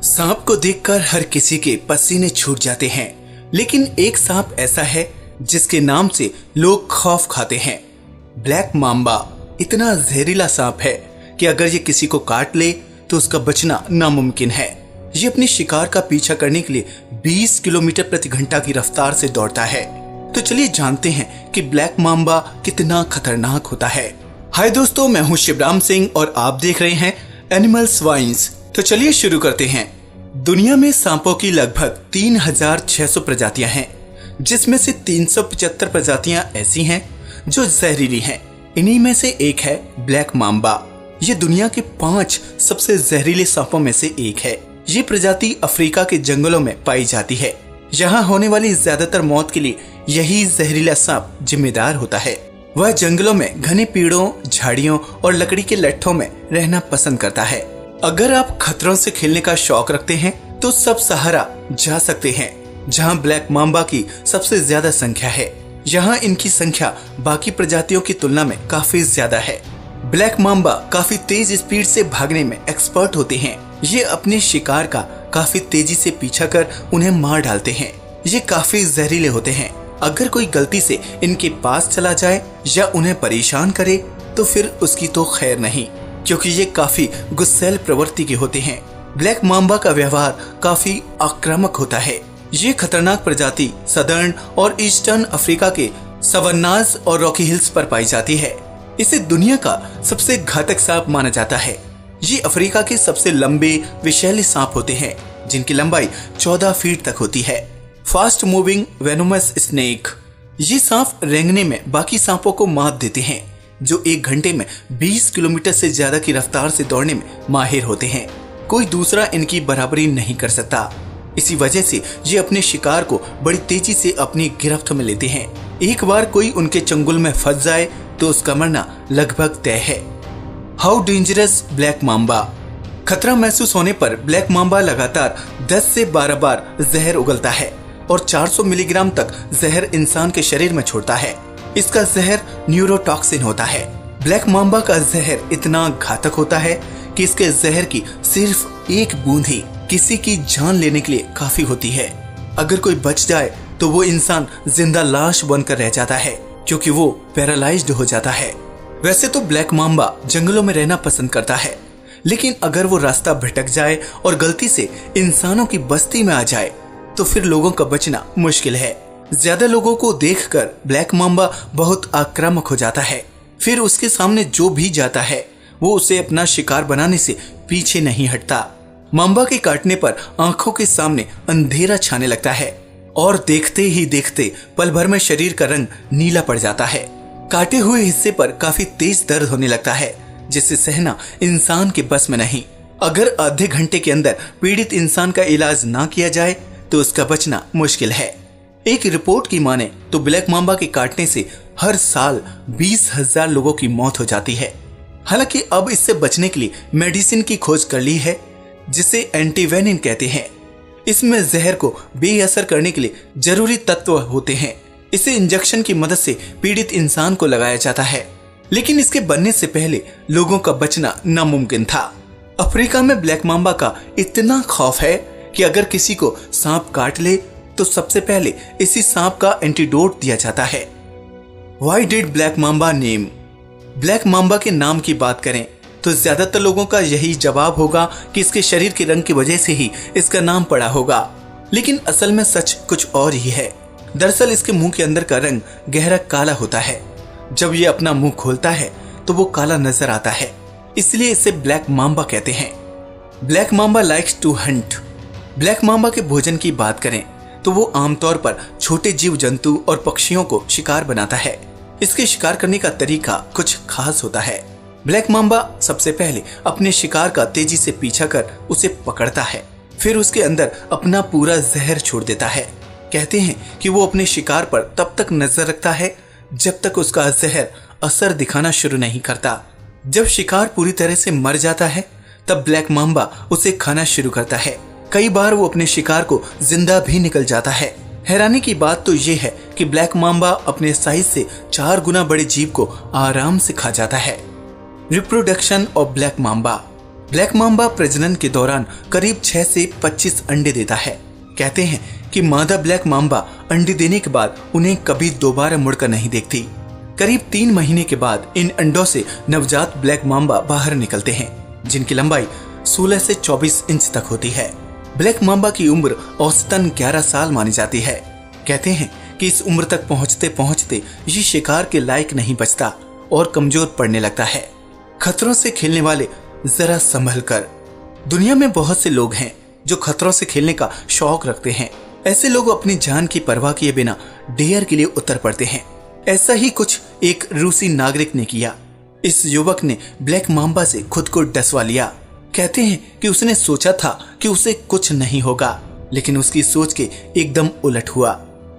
सांप को देखकर हर किसी के पसीने छूट जाते हैं, लेकिन एक सांप ऐसा है जिसके नाम से लोग खौफ खाते हैं। ब्लैक मांबा इतना जहरीला सांप है कि अगर ये किसी को काट ले तो उसका बचना नामुमकिन है। ये अपने शिकार का पीछा करने के लिए 20 किलोमीटर प्रति घंटा की रफ्तार से दौड़ता है। तो चलिए जानते हैं कि ब्लैक मांबा कितना खतरनाक होता है। हाय दोस्तों, मैं हूं शिवराम सिंह और आप देख रहे हैं एनिमल्स वाइन्स। तो चलिए शुरू करते हैं। दुनिया में सांपों की लगभग 3600 प्रजातियां हैं, जिसमें से 375 प्रजातियां ऐसी हैं जो जहरीली हैं। इन्हीं में से एक है ब्लैक मांबा। ये दुनिया के 5 सबसे जहरीले सांपों में से एक है। ये प्रजाति अफ्रीका के जंगलों में पाई जाती है। यहाँ होने वाली ज्यादातर मौत के लिए यही जहरीला सांप जिम्मेदार होता है। वह जंगलों में घने पेड़ों, झाड़ियों और लकड़ी के लट्ठों में रहना पसंद करता है। अगर आप खतरों से खेलने का शौक रखते हैं तो सब सहारा जा सकते हैं, जहां ब्लैक मांबा की सबसे ज्यादा संख्या है। यहाँ इनकी संख्या बाकी प्रजातियों की तुलना में काफी ज्यादा है। ब्लैक मांबा काफी तेज स्पीड से भागने में एक्सपर्ट होते हैं। ये अपने शिकार का काफी तेजी से पीछा कर उन्हें मार डालते हैं। ये काफी जहरीले होते हैं। अगर कोई गलती से इनके पास चला जाए या उन्हें परेशान करे तो फिर उसकी तो खैर नहीं, क्योंकि ये काफी गुस्सैल प्रवृत्ति के होते हैं। ब्लैक मांबा का व्यवहार काफी आक्रामक होता है। ये खतरनाक प्रजाति सदर्न और ईस्टर्न अफ्रीका के सवन्नाज और रॉकी हिल्स पर पाई जाती है। इसे दुनिया का सबसे घातक सांप माना जाता है। ये अफ्रीका के सबसे लंबे विषैले सांप होते हैं, जिनकी लंबाई 14 फीट तक होती है। Fast moving venomous snake. ये सांप रेंगने में बाकी सांपों को मात देते हैं, जो 1 घंटे में 20 किलोमीटर से ज्यादा की रफ्तार से दौड़ने में माहिर होते हैं। कोई दूसरा इनकी बराबरी नहीं कर सकता। इसी वजह से ये अपने शिकार को बड़ी तेजी से अपनी गिरफ्त में लेते हैं। एक बार कोई उनके चंगुल में फंस जाए तो उसका मरना लगभग तय है। How dangerous black Mamba. खतरा महसूस होने पर ब्लैक मांबा लगातार 10 से 12 बार जहर उगलता है और 400 मिलीग्राम तक जहर इंसान के शरीर में छोड़ता है। इसका जहर न्यूरोटॉक्सिन होता है। ब्लैक मांबा का जहर इतना घातक होता है कि इसके जहर की सिर्फ 1 बूंद ही किसी की जान लेने के लिए काफी होती है। अगर कोई बच जाए तो वो इंसान जिंदा लाश बनकर रह जाता है, क्योंकि वो पैरालाइज्ड हो जाता है। वैसे तो ब्लैक मांबा जंगलों में रहना पसंद करता है, लेकिन अगर वो रास्ता भटक जाए और गलती से इंसानों की बस्ती में आ जाए तो फिर लोगों का बचना मुश्किल है। ज्यादा लोगों को देखकर ब्लैक मांबा बहुत आक्रामक हो जाता है। फिर उसके सामने जो भी जाता है वो उसे अपना शिकार बनाने से पीछे नहीं हटता। मांबा के काटने पर आंखों के सामने अंधेरा छाने लगता है और देखते ही देखते पल भर में शरीर का रंग नीला पड़ जाता है। काटे हुए हिस्से पर काफी तेज दर्द होने लगता है, जिसे सहना इंसान के बस में नहीं। अगर आधे घंटे के अंदर पीड़ित इंसान का इलाज ना किया जाए तो उसका बचना मुश्किल है। एक रिपोर्ट की माने तो ब्लैक मांबा के काटने से हर साल 20,000 लोगों की मौत हो जाती है। हालांकि अब इससे बचने के लिए मेडिसिन की खोज कर ली है, जिसे एंटीवेनिन कहते हैं। इसमें जहर को बेअसर करने के लिए जरूरी तत्व होते हैं। इसे इंजेक्शन की मदद से पीड़ित इंसान को लगाया जाता है, लेकिन इसके बनने से पहले लोगों का बचना नामुमकिन था। अफ्रीका में ब्लैक मांबा का इतना खौफ है कि अगर किसी को सांप काट ले तो सबसे पहले इसी सांप का एंटीडोट दिया जाता है। Why did black Mamba name? Black mamba के नाम की बात करें तो ज्यादातर लोगों का यही जवाब होगा कि इसके शरीर के रंग की वजह से ही इसका नाम पड़ा होगा, लेकिन असल में सच कुछ और ही है। दरअसल इसके मुंह के अंदर का रंग गहरा काला होता है। जब ये अपना मुंह खोलता है तो वो काला नजर आता है, इसलिए इसे ब्लैक मांबा कहते हैं। Black mamba likes to hunt. Black mamba के भोजन की बात करें तो वो आमतौर पर छोटे जीव जंतु और पक्षियों को शिकार बनाता है। इसके शिकार करने का तरीका कुछ खास होता है। ब्लैक मांबा सबसे पहले अपने शिकार का तेजी से पीछा कर उसे पकड़ता है, फिर उसके अंदर अपना पूरा जहर छोड़ देता है। कहते हैं कि वो अपने शिकार पर तब तक नजर रखता है जब तक उसका जहर असर दिखाना शुरू नहीं करता। जब शिकार पूरी तरह से मर जाता है तब ब्लैक मांबा उसे खाना शुरू करता है। कई बार वो अपने शिकार को जिंदा भी निकल जाता है। हैरानी की बात तो ये है कि ब्लैक मांबा अपने साइज से 4 गुना बड़े जीव को आराम से खा जाता है। Reproduction of black Mamba. Black Mamba प्रजनन के दौरान करीब 6 से 25 अंडे देता है। कहते हैं कि मादा ब्लैक मांबा अंडे देने के बाद उन्हें कभी दोबारा मुड़कर नहीं देखती। करीब 3 महीने के बाद इन अंडों से नवजात ब्लैक मांबा बाहर निकलते हैं, जिनकी लंबाई 16 से 24 इंच तक होती है। ब्लैक मांबा की उम्र औसतन 11 साल मानी जाती है। कहते हैं कि इस उम्र तक पहुंचते पहुंचते ये शिकार के लायक नहीं बचता और कमजोर पड़ने लगता है। खतरों से खेलने वाले जरा संभल कर। दुनिया में बहुत से लोग हैं जो खतरों से खेलने का शौक रखते हैं। ऐसे लोग अपनी जान की परवाह किए बिना डेयर के लिए उतर पड़ते हैं। ऐसा ही कुछ एक रूसी नागरिक ने किया। इस युवक ने ब्लैक मांबा से खुद को डसवा लिया। कहते हैं कि उसने सोचा था कि उसे कुछ नहीं होगा, लेकिन उसकी सोच के एकदम उलट हुआ।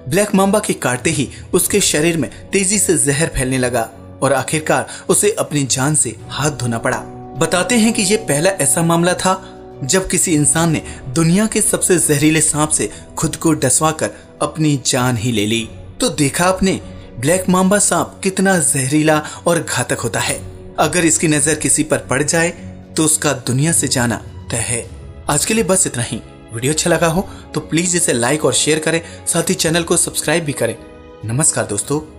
ब्लैक मांबा के काटते ही उसके शरीर में तेजी से जहर फैलने लगा और आखिरकार उसे अपनी जान से हाथ धोना पड़ा। बताते हैं कि ये पहला ऐसा मामला था जब किसी इंसान ने दुनिया के सबसे जहरीले सांप से खुद को डसवाकर अपनी जान ही ले ली। तो देखा आपने ब्लैक मांबा सांप कितना जहरीला और घातक होता है। अगर इसकी नजर किसी पर पड़ जाए तो उसका दुनिया से जाना तय है। आज के लिए बस इतना ही। वीडियो अच्छा लगा हो तो प्लीज इसे लाइक और शेयर करें, साथ ही चैनल को सब्सक्राइब भी करें। नमस्कार दोस्तों।